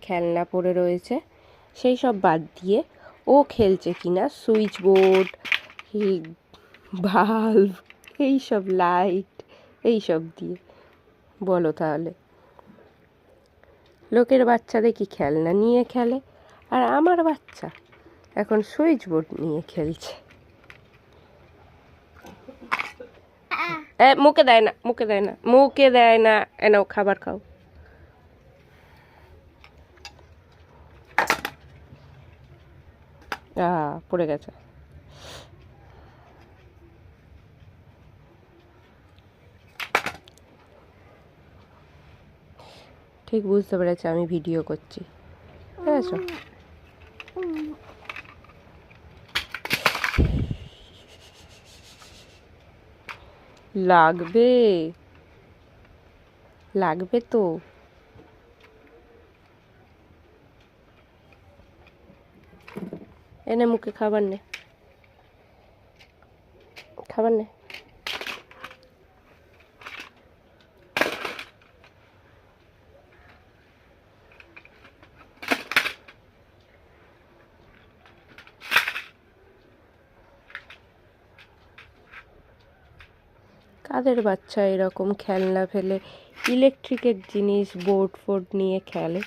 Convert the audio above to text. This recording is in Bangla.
খেলনা পড়ে রয়েছে, সেই সব বাদ দিয়ে ও খেলছে কিনা সুইচ বোর্ড, বাল্ব, এইসব লাইট, এইসব দিয়ে। বলো তাহলে, লোকের বাচ্চা দেখি খেলনা নিয়ে খেলে, আর আমার বাচ্চা এখন সুইচ বোর্ড নিয়ে খেলছে। মুখে দেয় না, মুখে দেয় না, মুখে দেয় না। এনাও খাবার খাও। পড়ে গেছে। ঠিক বুঝতে পেরেছে আমি ভিডিও করছি, ঠিক আছে? লাগবে, লাগবে তো। এনে মুখে খাবার নে, খাবার নে। কাদের বাচ্চা এরকম খেলনা ফেলে ইলেকট্রিকের জিনিস বোর্ড ফোর্ড নিয়ে খেলে?